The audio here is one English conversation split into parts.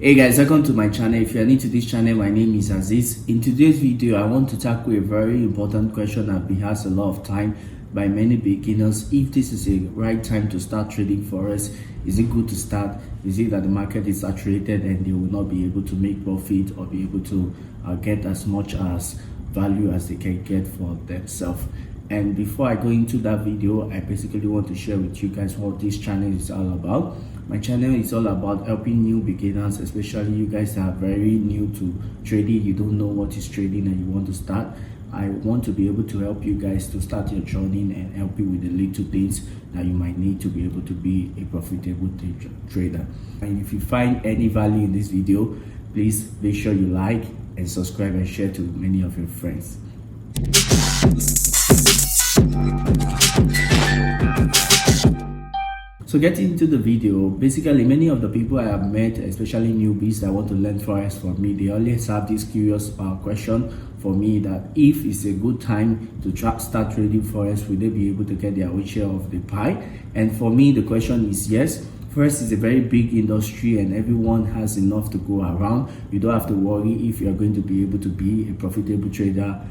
Hey guys, welcome to my channel. If you are new to this channel, my name is Aziz. In today's video, I want to tackle a very important question I've been asked a lot of time by many beginners. If this is a right time to start trading forex, is it good to start? Is it that the market is saturated and they will not be able to make profit or be able to get as much as value as they can get for themselves? And before I go into that video, I basically want to share with you guys what this channel is all about. My channel is all about helping new beginners, especially you guys that are very new to trading. You don't know what is trading and you want to start. I want to be able to help you guys to start your journey and help you with the little things that you might need to be able to be a profitable trader. And if you find any value in this video, please make sure you like and subscribe and share to many of your friends. So getting into the video, basically many of the people I have met, especially newbies that want to learn forex from me, they always have this curious question for me that if it's a good time to start trading forex, will they be able to get their own share of the pie? And for me, the question is yes. Forex is a very big industry and everyone has enough to go around. You don't have to worry if you're going to be able to be a profitable trader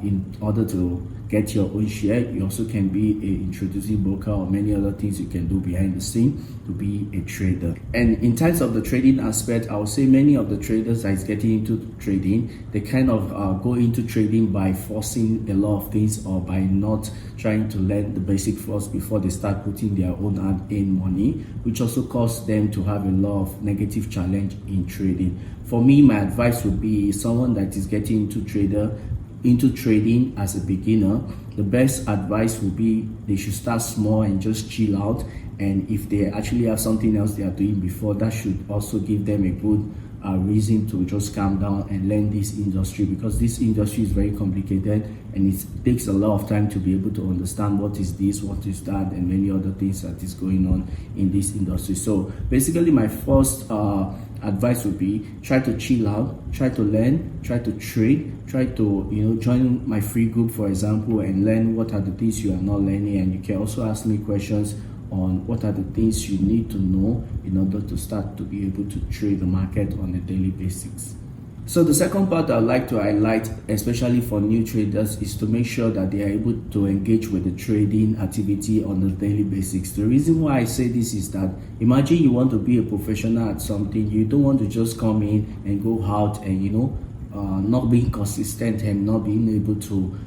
in order to get your own share. You also can be an introducing broker or many other things you can do behind the scene to be a trader. And in terms of the trading aspect, I would say many of the traders that is getting into trading, they kind of go into trading by forcing a lot of things or by not trying to learn the basic first before they start putting their own hard-earned money, which also causes them to have a lot of negative challenge in trading. For me, my advice would be someone that is getting into trading as a beginner, the best advice would be they should start small and just chill out. And if they actually have something else they are doing before, that should also give them a good reason to just calm down and learn this industry, because this industry is very complicated and it takes a lot of time to be able to understand what is this, what is that, and many other things that is going on in this industry. So basically my first advice would be try to chill out, try to learn, try to trade, try to join my free group, for example, and learn what are the things you are not learning. And you can also ask me questions on what are the things you need to know in order to start to be able to trade the market on a daily basis. So the second part I'd like to highlight, especially for new traders, is to make sure that they are able to engage with the trading activity on a daily basis. The reason why I say this is that imagine you want to be a professional at something. You don't want to just come in and go out and not being consistent and not being able to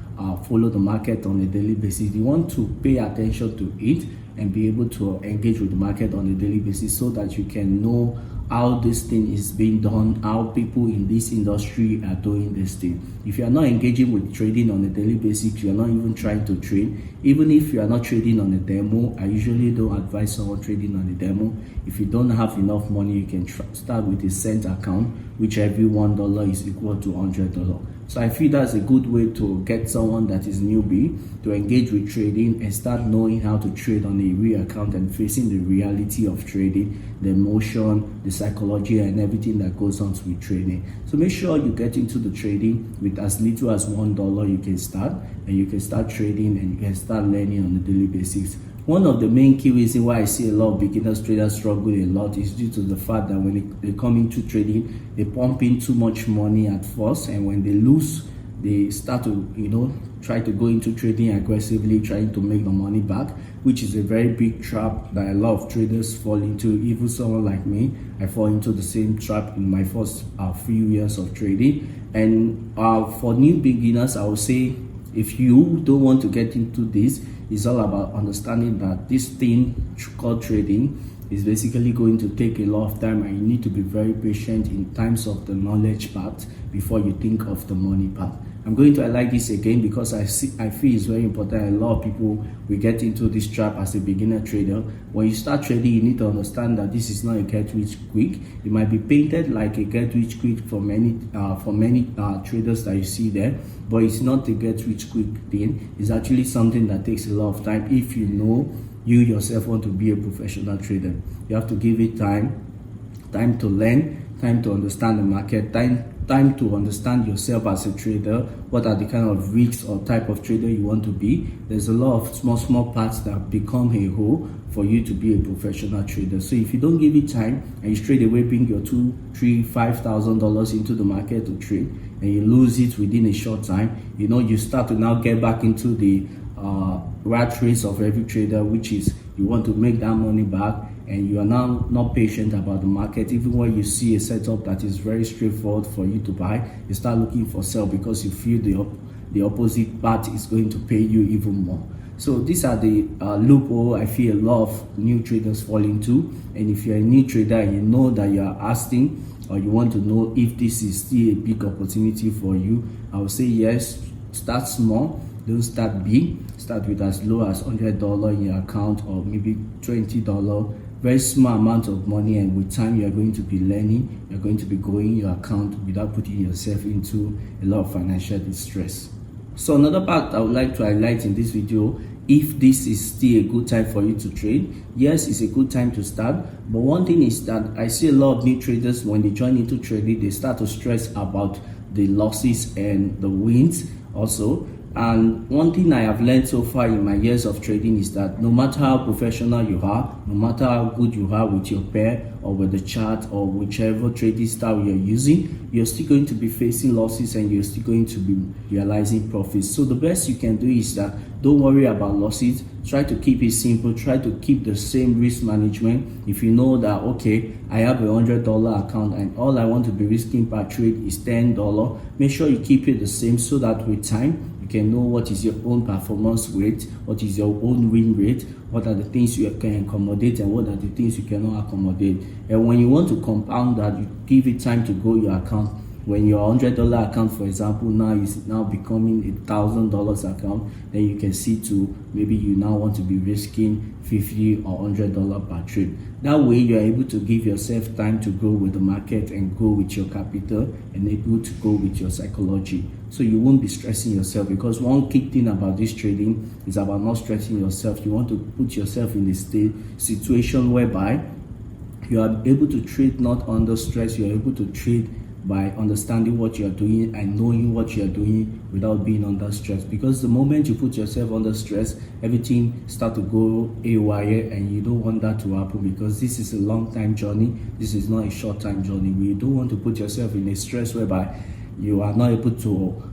follow the market on a daily basis. You want to pay attention to it and be able to engage with the market on a daily basis so that you can know how this thing is being done, how people in this industry are doing this thing. If you are not engaging with trading on a daily basis, you are not even trying to trade. Even if you are not trading on a demo, I usually don't advise someone trading on a demo. If you don't have enough money, you can start with a cent account, which every $1 is equal to $100. So I feel that's a good way to get someone that is newbie to engage with trading and start knowing how to trade on a real account and facing the reality of trading, the emotion, the psychology, and everything that goes on with trading. So make sure you get into the trading with as little as $1. You can start, and you can start trading and you can start learning on a daily basis. One of the main key reasons why I see a lot of beginners traders struggle a lot is due to the fact that when they come into trading, they pump in too much money at first, and when they lose, they start to try to go into trading aggressively, trying to make the money back, which is a very big trap that a lot of traders fall into. Even someone like me, I fall into the same trap in my first few years of trading. And for new beginners, I would say if you don't want to get into this, it's all about understanding that this thing called trading is basically going to take a lot of time, and you need to be very patient in terms of the knowledge part before you think of the money part. I'm going to highlight this again because I feel it's very important. A lot of people will get into this trap as a beginner trader. When you start trading, you need to understand that this is not a get rich quick. It might be painted like a get rich quick for many traders that you see there, but it's not a get rich quick thing. It's actually something that takes a lot of time. If you know you yourself want to be a professional trader, you have to give it time to learn, time to understand the market, time time to understand yourself as a trader, what are the kind of risks or type of trader you want to be. There's a lot of small parts that become a whole for you to be a professional trader. So if you don't give it time and you straight away bring your $2,000, $3,000, $5,000 into the market to trade and you lose it within a short time, you start to now get back into the rat race of every trader, which is you want to make that money back, and you are now not patient about the market. Even when you see a setup that is very straightforward for you to buy, you start looking for sell because you feel the opposite part is going to pay you even more. So these are the loophole I feel a lot of new traders fall into. And if you're a new trader and you know that you are asking or you want to know if this is still a big opportunity for you, I would say yes, start small. Don't start big. Start with as low as $100 in your account, or maybe $20. Very small amount of money, and with time you are going to be learning. You're going to be growing your account without putting yourself into a lot of financial distress. So another part I would like to highlight in this video, if this is still a good time for you to trade, yes, it's a good time to start. But one thing is that I see a lot of new traders, when they join into trading, they start to stress about the losses and the wins also. And one thing I have learned so far in my years of trading is that no matter how professional you are, no matter how good you are with your pair or with the chart or whichever trading style you're using, you're still going to be facing losses and you're still going to be realizing profits. So the best you can do is that don't worry about losses. Try to keep it simple. Try to keep the same risk management. If you know that, okay, I have a $100 account and all I want to be risking per trade is $10, make sure you keep it the same, so that with time, you can know what is your own performance rate, what is your own win rate, what are the things you can accommodate and what are the things you cannot accommodate. And when you want to compound that, you give it time to grow your account. When your $100 account, for example, now is now becoming $1,000 account, then you can see to maybe you now want to be risking $50 or $100 per trade. That way, you are able to give yourself time to grow with the market and grow with your capital and able to go with your psychology. So you won't be stressing yourself, because one key thing about this trading is about not stressing yourself. You want to put yourself in a situation whereby you are able to trade not under stress. You are able to trade by understanding what you are doing and knowing what you are doing without being under stress. Because the moment you put yourself under stress, everything start to go haywire, and you don't want that to happen, because this is a long time journey. This is not a short time journey. You don't want to put yourself in a stress whereby you are not able to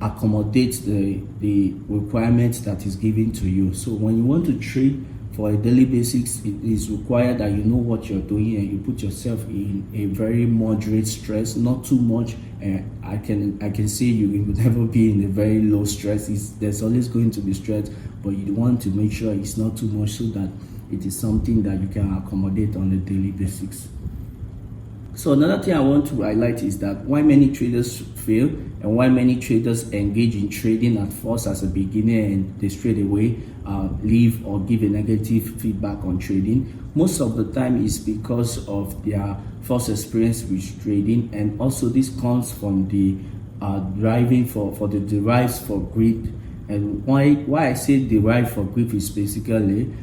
accommodate the requirements that is given to you. So when you want to trade for a daily basis, it is required that you know what you're doing and you put yourself in a very moderate stress, not too much. I can say you will never be in a very low stress. There's always going to be stress, but you want to make sure it's not too much, so that it is something that you can accommodate on a daily basis. So another thing I want to highlight is that why many traders fail and why many traders engage in trading at first as a beginner and they straight away leave or give a negative feedback on trading. Most of the time is because of their first experience with trading, and also this comes from the driving for the derives for greed. And why I say derive for greed is basically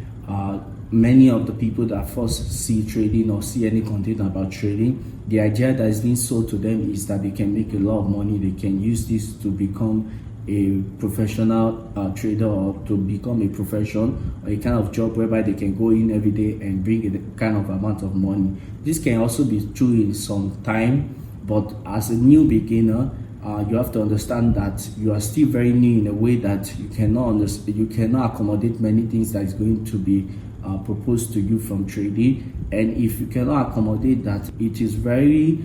many of the people that first see trading or see any content about trading, the idea that is being sold to them is that they can make a lot of money. They can use this to become a professional trader, or to become a profession or a kind of job whereby they can go in every day and bring a kind of amount of money. This can also be true in some time, but as a new beginner, you have to understand that you are still very new in a way that you cannot accommodate many things that is going to be proposed to you from trading. And if you cannot accommodate that, it is very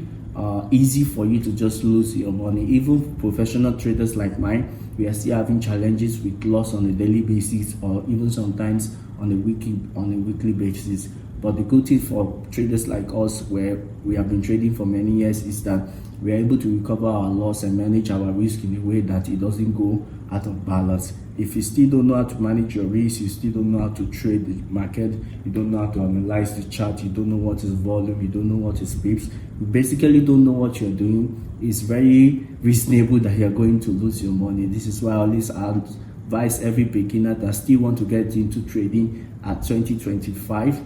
easy for you to just lose your money. Even professional traders like mine, we are still having challenges with loss on a daily basis, or even sometimes on a weekly basis. But the good thing for traders like us, where we have been trading for many years, is that we are able to recover our loss and manage our risk in a way that it doesn't go out of balance. If you still don't know how to manage your risk, you still don't know how to trade the market, you don't know how to analyze the chart, you don't know what is volume, you don't know what is pips, you basically don't know what you're doing, it's very reasonable that you're going to lose your money. This is why I always advise every beginner that still want to get into trading at 2025,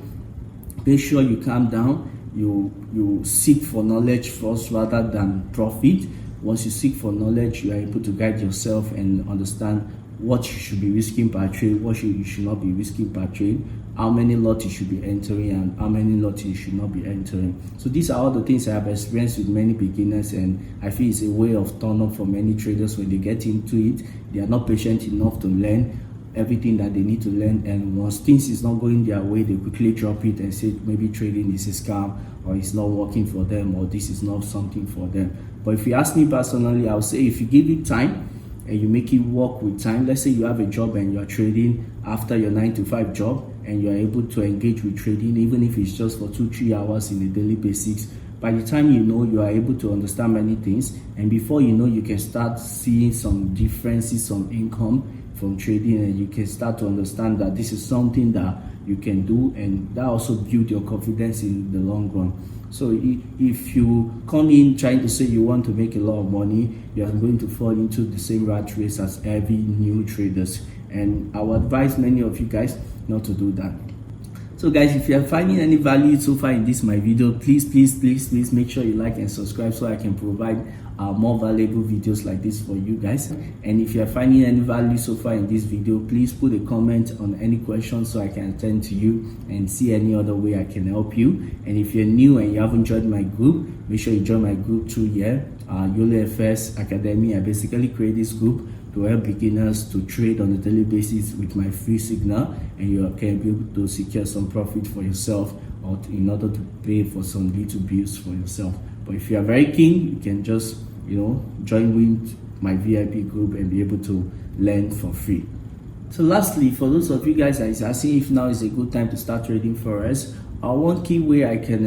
make sure you calm down you seek for knowledge first rather than profit. Once you seek for knowledge, you are able to guide yourself and understand what you should be risking per trade, what you should not be risking per trade, how many lots you should be entering, and how many lots you should not be entering. So these are all the things I have experienced with many beginners, and I feel it's a way of turn up for many traders. When they get into it, they are not patient enough to learn everything that they need to learn, and once things is not going their way, they quickly drop it and say maybe trading is a scam, or it's not working for them, or this is not something for them. But if you ask me personally, I'll say if you give it time and you make it work with time, let's say you have a job and you're trading after your 9 to 5 job, and you're able to engage with trading, even if it's just for 2-3 hours in a daily basis, by the time you know, you are able to understand many things, and before you know, you can start seeing some differences, some income from trading, and you can start to understand that this is something that you can do, and that also build your confidence in the long run. So if you come in trying to say you want to make a lot of money, you are going to fall into the same rat race as every new traders, and I would advise many of you guys not to do that. So guys, if you are finding any value so far in this my video, please make sure you like and subscribe so I can provide more valuable videos like this for you guys. And if you are finding any value so far in this video, please put a comment on any questions so I can attend to you and see any other way I can help you. And if you're new and you haven't joined my group, make sure you join my group through here, YOLO FS Academy. I basically create this group to help beginners to trade on a daily basis with my free signal, and you can be able to secure some profit for yourself, or in order to pay for some little bills for yourself. But if you are very keen, you can just join with my VIP group and be able to learn for free. So lastly, for those of you guys that is asking if now is a good time to start trading forex, one key way I can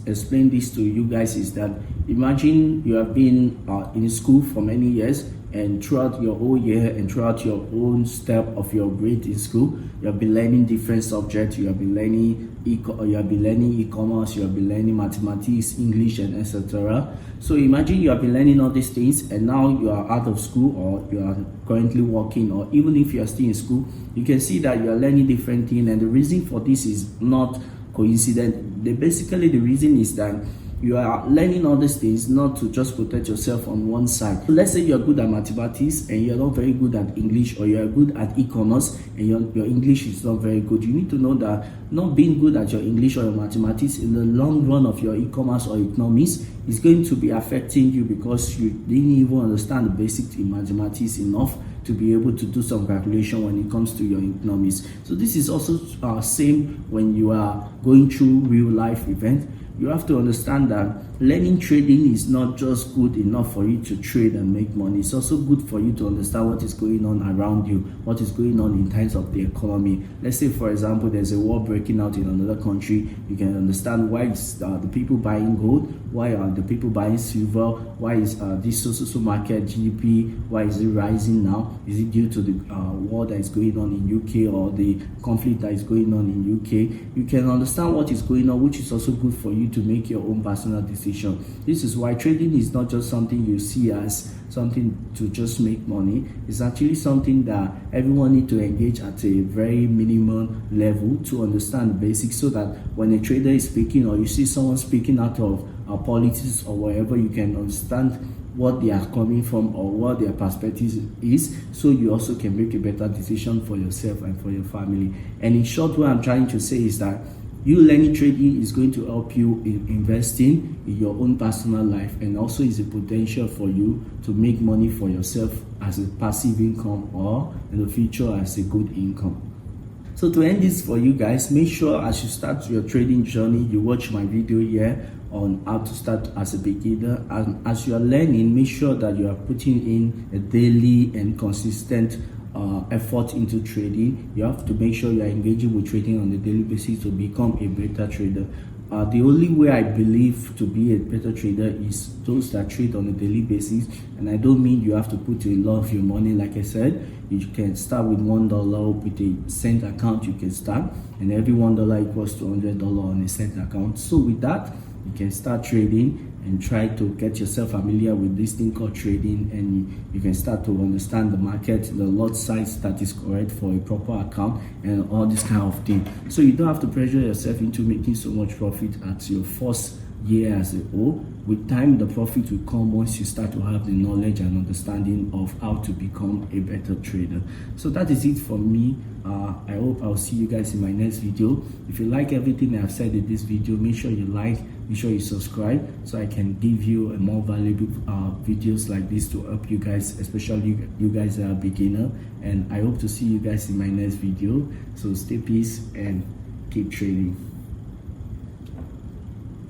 explain this to you guys is that imagine you have been in school for many years, and throughout your whole year and throughout your own step of your grade in school, you have been learning different subjects. You have been learning e-commerce, you have been learning mathematics, English, and etc. So imagine you have been learning all these things, and now you are out of school, or you are currently working, or even if you are still in school, you can see that you are learning different things. And the reason for this is not coincident. Basically, the reason is that you are learning all these things not to just protect yourself on one side. So let's say you're good at mathematics and you're not very good at English, or you're good at e-commerce and your English is not very good. You need to know that not being good at your English or your mathematics in the long run of your e-commerce or economics is going to be affecting you, because you didn't even understand the basics in mathematics enough to be able to do some calculation when it comes to your economics. So this is also same when you are going through real life events. You have to understand that learning trading is not just good enough for you to trade and make money. It's also good for you to understand what is going on around you, what is going on in terms of the economy. Let's say, for example, there's a war breaking out in another country. You can understand why is the people buying gold, why are the people buying silver, why is this social market GDP, why is it rising now? Is it due to the war that is going on in UK, or the conflict that is going on in UK? You can understand what is going on, which is also good for you to make your own personal decision. This is why trading is not just something you see as something to just make money. It's actually something that everyone needs to engage at a very minimal level to understand the basics, so that when a trader is speaking, or you see someone speaking out of politics or whatever, you can understand what they are coming from or what their perspective is, so you also can make a better decision for yourself and for your family. And in short, what I'm trying to say is that you learning trading is going to help you in investing in your own personal life, and also is a potential for you to make money for yourself as a passive income, or in the future as a good income. So to end this for you guys, make sure as you start your trading journey, you watch my video here on how to start as a beginner. And as you are learning, make sure that you are putting in a daily and consistent effort into trading. You have to make sure you are engaging with trading on a daily basis to become a better trader. The only way I believe to be a better trader is those that trade on a daily basis, and I don't mean you have to put a lot of your money. Like I said, you can start with $1 with a cent account. You can start, and every $1 equals to $100 on a cent account. So with that, you can start trading and try to get yourself familiar with this thing called trading, and you can start to understand the market, the lot size that is correct for a proper account, and all this kind of thing. So you don't have to pressure yourself into making so much profit at your first year as a whole. With time, the profit will come once you start to have the knowledge and understanding of how to become a better trader. So that is it for me. I hope I'll see you guys in my next video. If you like everything I've said in this video, make sure you like, make sure you subscribe, so I can give you a more valuable videos like this to help you guys, especially you guys that are beginner. And I hope to see you guys in my next video. So stay peace and keep trading.